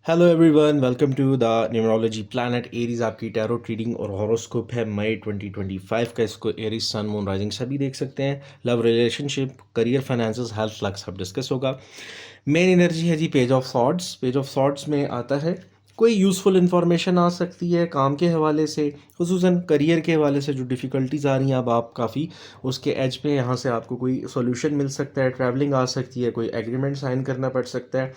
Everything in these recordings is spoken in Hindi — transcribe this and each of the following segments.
Hello everyone, welcome to the numerology planet. Aries आपकी टैरो ट्रीडिंग और हॉरोस्कोप है मई 2025 का। इसको एरीज सन मून राइजिंग सभी देख सकते हैं। Love, relationship, career, finances, health, luck सब डिस्कस होगा। मेन एनर्जी है जी page of swords. Page of swords में आता है कोई यूज़फुल इन्फॉर्मेशन आ सकती है काम के हवाले से, खुसूसन करियर के हवाले से जो डिफ़िकल्टीज़ आ रही हैं। अब आप काफ़ी उसके एज पे, यहाँ से आपको कोई सॉल्यूशन मिल सकता है, ट्रैवलिंग आ सकती है, कोई एग्रीमेंट साइन करना पड़ सकता है।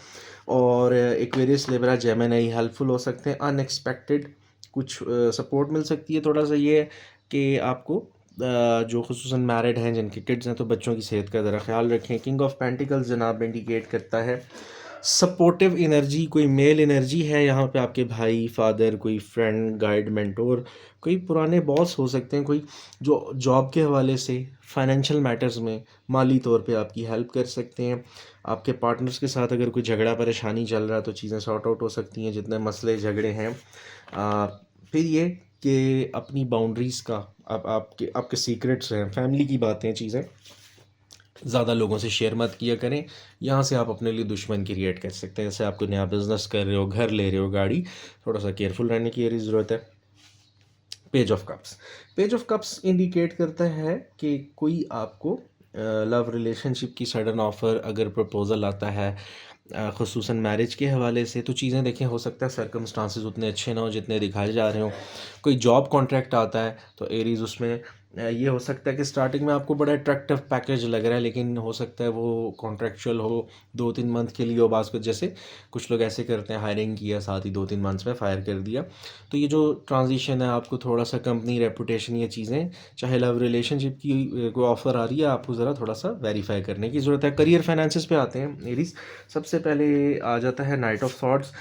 और एक्वेरियस, लिब्रा, जेमिनी हेल्पफुल हो सकते हैं। अनएक्सपेक्टेड कुछ सपोर्ट मिल सकती है। थोड़ा सा ये है कि आपको जो खुसूसन मैरिड हैं, जिनके किड्स हैं, तो बच्चों की सेहत का ज़रा ख्याल रखें। किंग ऑफ पेंटिकल्स जनाब इंडिकेट करता है सपोर्टिव एनर्जी, कोई मेल एनर्जी है यहाँ पे। आपके भाई, फादर, कोई फ्रेंड, गाइड, मेंटोर, कोई पुराने बॉस हो सकते हैं, कोई जो जॉब के हवाले से, फाइनेंशियल मैटर्स में माली तौर पे आपकी हेल्प कर सकते हैं। आपके पार्टनर्स के साथ अगर कोई झगड़ा परेशानी चल रहा है तो चीज़ें सॉर्ट आउट हो सकती हैं, जितने मसले झगड़े हैं। फिर ये कि अपनी बाउंड्रीज़ का, आप आपके सीक्रेट्स हैं, फैमिली की बातें, चीज़ें ज़्यादा लोगों से शेयर मत किया करें। यहाँ से आप अपने लिए दुश्मन क्रिएट कर सकते हैं। जैसे आप कोई नया बिजनेस कर रहे हो, घर ले रहे हो, गाड़ी, थोड़ा सा केयरफुल रहने की ज़रूरत है। Page of cups. Page of cups indicate करता है कि कोई आपको लव रिलेशनशिप की सडन ऑफ़र, अगर प्रपोज़ल आता है खुसूसन मैरिज के हवाले से, तो चीज़ें देखें, हो सकता है सर्कमस्टांसेस उतने अच्छे ना हो जितने दिखाए जा रहे हों। कोई जॉब कॉन्ट्रैक्ट आता है तो एरीज उसमें ये हो सकता है कि स्टार्टिंग में आपको बड़ा अट्रैक्टिव पैकेज लग रहा है, लेकिन हो सकता है वो कॉन्ट्रेक्चुअल हो, 2-3 मंथ के लिए हो। बास कुछ जैसे कुछ लोग ऐसे करते हैं, हायरिंग किया, साथ ही 2-3 मंथ्स में फायर कर दिया। तो ये जो ट्रांजिशन है, आपको थोड़ा सा कंपनी रेपुटेशन, ये चीज़ें, चाहे लव रिलेशनशिप की कोई ऑफ़र आ रही है, आपको ज़रा थोड़ा सा वेरीफाई करने की ज़रूरत है। करियर फाइनेंसेस पे आते हैं एरीज। सबसे पहले आ जाता है नाइट ऑफ थॉट्स।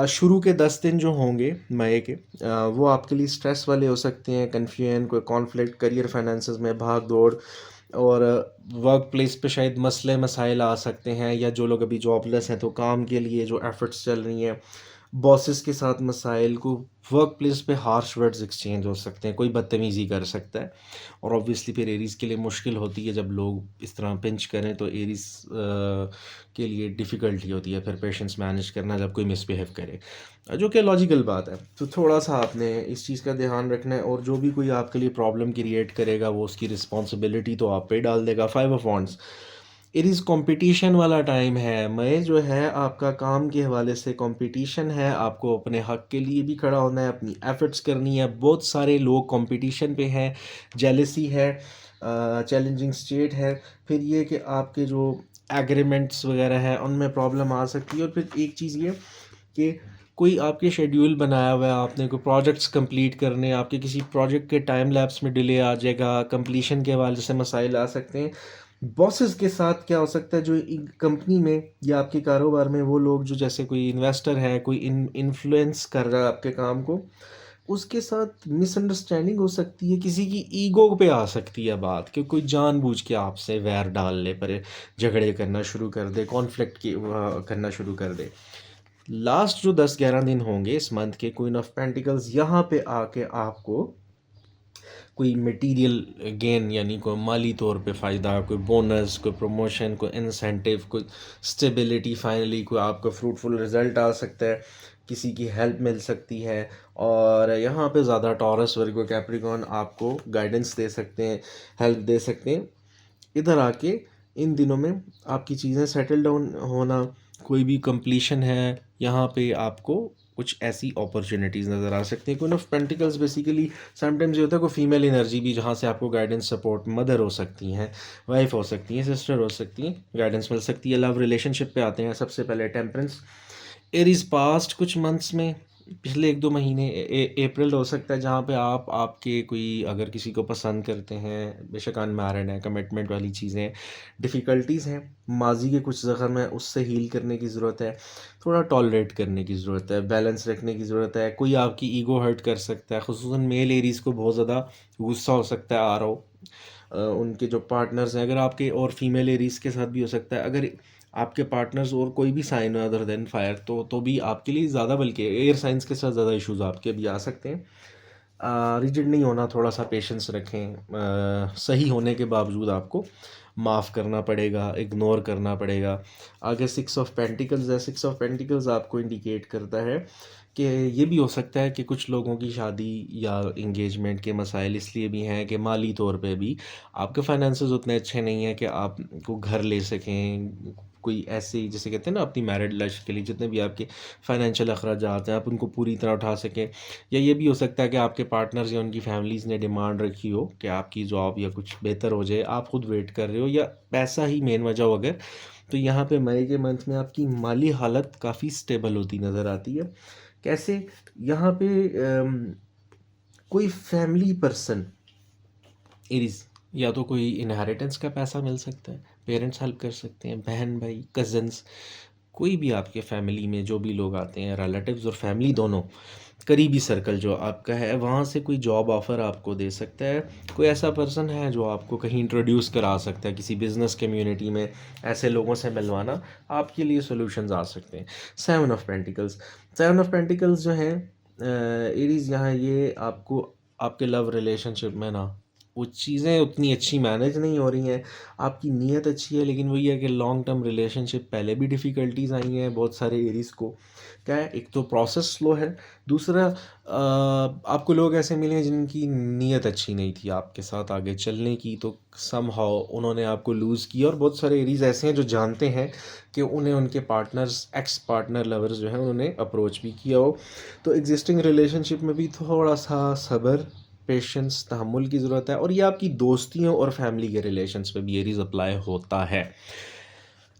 शुरू के 10 दिन जो होंगे मई के, वो आपके लिए स्ट्रेस वाले हो सकते हैं। कन्फ्यूजन, कोई कॉन्फ्लिक्ट, करियर फाइनेंसेस में भाग दौड़, और वर्क प्लेस पे शायद मसले मसाइल आ सकते हैं। या जो लोग अभी जॉबलेस हैं तो काम के लिए जो एफर्ट्स चल रही हैं, बॉसेस के साथ मसाइल को, वर्क प्लेस पे हार्श वर्ड्स एक्सचेंज हो सकते हैं, कोई बदतमीज़ी कर सकता है। और ऑब्वियसली फिर एरीज़ के लिए मुश्किल होती है जब लोग इस तरह पिंच करें, तो एरीज़ के लिए डिफ़िकल्टी होती है फिर पेशेंस मैनेज करना जब कोई मिसबिहेव करे, जो कि लॉजिकल बात है। तो थोड़ा सा आपने इस चीज़ का ध्यान रखना है। और जो भी कोई आपके लिए प्रॉब्लम क्रिएट करेगा, वो उसकी रिस्पॉन्सिबिलिटी तो आप पे डाल देगा। 5 of wands, it is competition वाला टाइम है। मैं जो है आपका काम के हवाले से कंपटीशन है। आपको अपने हक के लिए भी खड़ा होना है, अपनी एफर्ट्स करनी है। बहुत सारे लोग कंपटीशन पे हैं, जेलसी है, चैलेंजिंग स्टेट है। फिर ये कि आपके जो एग्रीमेंट्स वगैरह है उनमें प्रॉब्लम आ सकती है। और फिर एक चीज़ ये कि कोई आपके शेड्यूल बनाया हुआ है, आपने कोई प्रोजेक्ट्स कंप्लीट करने, आपके किसी प्रोजेक्ट के टाइम लैप्स में डिले आ जाएगा, कंप्लीशन के हवाले से मसाइल आ सकते हैं। बॉसेस के साथ क्या हो सकता है, जो कंपनी में या आपके कारोबार में वो लोग जो, जैसे कोई इन्वेस्टर है, कोई इन्फ्लुएंस कर रहा है आपके काम को, उसके साथ मिसअंडरस्टैंडिंग हो सकती है। किसी की ईगो पे आ सकती है बात, कि कोई जानबूझ के आपसे वैर डालने पर झगड़े करना शुरू कर दे, कॉन्फ्लिक्ट की करना शुरू कर दे। लास्ट जो 10-11 दिन होंगे इस मंथ के, क्वीन ऑफ पेंटिकल्स यहाँ पे आके आपको कोई मटेरियल गेन, यानी कोई माली तौर पे फ़ायदा, कोई बोनस, कोई प्रमोशन, कोई इंसेंटिव, कोई स्टेबिलिटी, फाइनली कोई आपका फ्रूटफुल रिजल्ट आ सकता है, किसी की हेल्प मिल सकती है। और यहाँ पे ज़्यादा टॉरस, वर्गो, कैप्रिकॉर्न आपको गाइडेंस दे सकते हैं, हेल्प दे सकते हैं। इधर आके इन दिनों में आपकी चीज़ें सेटल डाउन होना, कोई भी कंप्लीशन है, यहाँ पे आपको कुछ ऐसी अपॉर्चुनिटीज़ नज़र आ सकती हैं। Queen of pentacles basically sometimes ये होता है कोई फीमेल एनर्जी भी, जहाँ से आपको गाइडेंस, सपोर्ट, मदर हो सकती हैं, वाइफ हो सकती हैं, सिस्टर हो सकती हैं, गाइडेंस मिल सकती है। लव रिलेशनशिप पे आते हैं। सबसे पहले टेम्परेंस। एरीज पास्ट कुछ मंथ्स में, पिछले 1-2 महीने, अप्रैल हो सकता है, जहाँ पे आप आपके कोई अगर किसी को पसंद करते हैं, बेशक अनमैरिड है, कमिटमेंट वाली चीज़ें, डिफ़िकल्टीज़ हैं, माजी के कुछ ज़ख्म है, उससे हील करने की ज़रूरत है, थोड़ा टॉलरेट करने की ज़रूरत है, बैलेंस रखने की ज़रूरत है। कोई आपकी ईगो हर्ट कर सकता है, खुसूसन मेल एरीज़ को बहुत ज़्यादा गुस्सा हो सकता है आ रहा हो उनके जो पार्टनर्स हैं। अगर आपके और फीमेल एरीज़ के साथ भी हो सकता है। अगर आपके पार्टनर्स और कोई भी साइन है अदर देन फायर, तो भी आपके लिए ज़्यादा, बल्कि एयर साइंस के साथ ज़्यादा इश्यूज आपके भी आ सकते हैं। रिजिड नहीं होना, थोड़ा सा पेशेंस रखें। सही होने के बावजूद आपको माफ़ करना पड़ेगा, इग्नोर करना पड़ेगा। आगे सिक्स ऑफ पेंटिकल्स है, सिक्स ऑफ पेंटिकल्स आपको इंडिकेट करता है कि ये भी हो सकता है कि कुछ लोगों की शादी या एंगेजमेंट के मसाइल इसलिए भी हैं कि माली तौर पे भी आपके फाइनेंसेस उतने अच्छे नहीं हैं कि आप को घर ले सकें। कोई ऐसे जैसे कहते हैं ना अपनी मैरिड लाइफ के लिए जितने भी आपके फाइनेंशियल अखराजात हैं आप उनको पूरी तरह उठा सकें। या ये भी हो सकता है कि आपके पार्टनर्स या उनकी फैमिलीज़ ने डिमांड रखी हो कि आपकी जॉब या कुछ बेहतर हो जाए, आप खुद वेट कर रहे हो या पैसा ही मेन वजह हो अगर, तो यहाँ पे मई के मंथ में आपकी माली हालत काफ़ी स्टेबल होती नज़र आती है। कैसे? यहाँ पे कोई फैमिली पर्सन एरीज, या तो कोई इनहेरिटेंस का पैसा मिल सकता है, पेरेंट्स हेल्प कर सकते हैं, बहन भाई कज़न्स, कोई भी आपके फैमिली में जो भी लोग आते हैं, रिलेटिव्स और फैमिली दोनों, करीबी सर्कल जो आपका है वहाँ से कोई जॉब ऑफ़र आपको दे सकता है। कोई ऐसा पर्सन है जो आपको कहीं इंट्रोड्यूस करा सकता है किसी बिजनेस कम्युनिटी में, ऐसे लोगों से मिलवाना आपके लिए सॉल्यूशंस आ सकते हैं। Seven of pentacles, seven of pentacles जो है एरीज, यहाँ ये आपको आपके लव रिलेशनशिप में ना वो चीज़ें उतनी अच्छी मैनेज नहीं हो रही हैं। आपकी नीयत अच्छी है लेकिन वही है कि लॉन्ग टर्म रिलेशनशिप पहले भी डिफ़िकल्टीज़ आई हैं बहुत सारे एरीज़ को। क्या है, एक तो प्रोसेस स्लो है, दूसरा आपको लोग ऐसे मिले हैं जिनकी नीयत अच्छी नहीं थी आपके साथ आगे चलने की, तो समहाउ उन्होंने आपको लूज़ किया। और बहुत सारे एरीज़ ऐसे हैं जो जानते हैं कि उन्हें उनके पार्टनर्स, एक्स पार्टनर लवर्स जो हैं उन्होंने अप्रोच भी किया हो। तो एग्जिस्टिंग रिलेशनशिप में भी थोड़ा सा सब्र, पेशेंस, तहम्मुल की ज़रूरत है। और ये आपकी दोस्तियों और फैमिली के रिलेशंस पे भी एरीज अप्लाई होता है।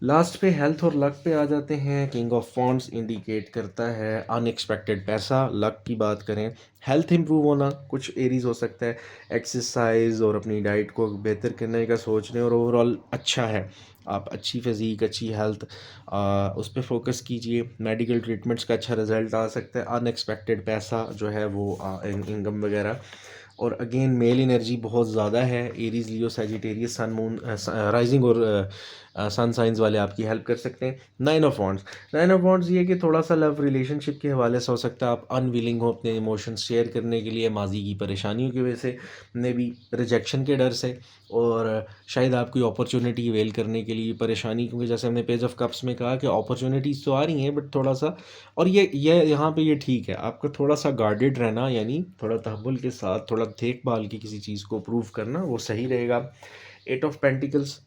लास्ट पे हेल्थ और लक पे आ जाते हैं। किंग ऑफ वॉन्ड्स इंडिकेट करता है अनएक्सपेक्टेड पैसा। लक की बात करें, हेल्थ इंप्रूव होना, कुछ एरीज हो सकता है एक्सरसाइज और अपनी डाइट को बेहतर करने का सोच रहे हैं और ओवरऑल अच्छा है, आप अच्छी फिज़ीक, अच्छी हेल्थ उस पर फोकस कीजिए। मेडिकल ट्रीटमेंट्स का अच्छा रिजल्ट आ सकता है। अनएक्सपेक्टेड पैसा जो है वो इनकम वगैरह। और अगेन मेल एनर्जी बहुत ज़्यादा है, एरीज, लियो, सैजिटेरियस, सन, मून, राइजिंग और सन साइंस वाले आपकी हेल्प कर सकते हैं। Nine of wands, nine of wands ये कि थोड़ा सा लव रिलेशनशिप के हवाले से हो सकता है आप अनविलिंग हो अपने इमोशंस शेयर करने के लिए, माजी की परेशानियों की वजह से, ने भी रिजेक्शन के डर से, और शायद आप कोई अपॉर्चुनिटी अवेल करने के लिए परेशानी, क्योंकि जैसे हमने पेज ऑफ कप्स में कहा कि अपॉर्चुनिटीज़ तो आ रही हैं बट थोड़ा सा, और ये यहाँ पे ये ठीक है आपका थोड़ा सा गार्डेड रहना, यानी थोड़ा तहम्मुल के साथ थोड़ा देखभाल की किसी चीज़ को प्रूव करना वो सही रहेगा। Eight of pentacles,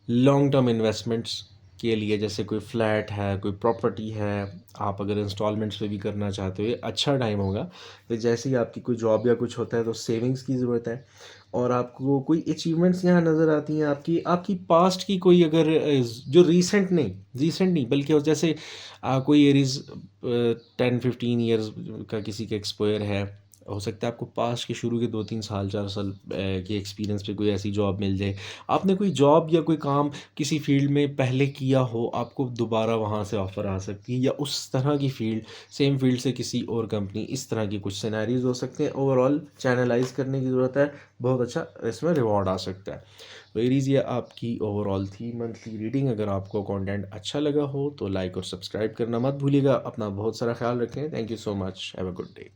long term investments के लिए, जैसे कोई फ्लैट है, कोई प्रॉपर्टी है, आप अगर इंस्टॉलमेंट्स पे भी करना चाहते हो ये अच्छा टाइम होगा। तो जैसे ही आपकी कोई जॉब या कुछ होता है तो सेविंग्स की ज़रूरत है। और आपको कोई अचीवमेंट्स यहाँ नज़र आती हैं आपकी आपकी पास्ट की, कोई अगर जो रीसेंट नहीं बल्कि जैसे कोई एरीज 10-15 ईयर्स का किसी का एक्सपायर है, हो सकता है आपको पास्ट के शुरू के 2-3 साल 4 साल के एक्सपीरियंस पे कोई ऐसी जॉब मिल जाए। आपने कोई जॉब या कोई काम किसी फील्ड में पहले किया हो, आपको दोबारा वहाँ से ऑफ़र आ सकती है, या उस तरह की फील्ड, सेम फील्ड से किसी और कंपनी, इस तरह की कुछ सिनेरियोज हो सकते हैं। ओवरऑल चैनलाइज करने की ज़रूरत है, बहुत अच्छा इसमें रिवॉर्ड आ सकता है। तो एरीज ये आपकी ओवरऑल थी मंथली रीडिंग। अगर आपको कंटेंट अच्छा लगा हो तो लाइक और सब्सक्राइब करना मत भूलिएगा। अपना बहुत सारा ख्याल रखें। Thank you so much, have a good day.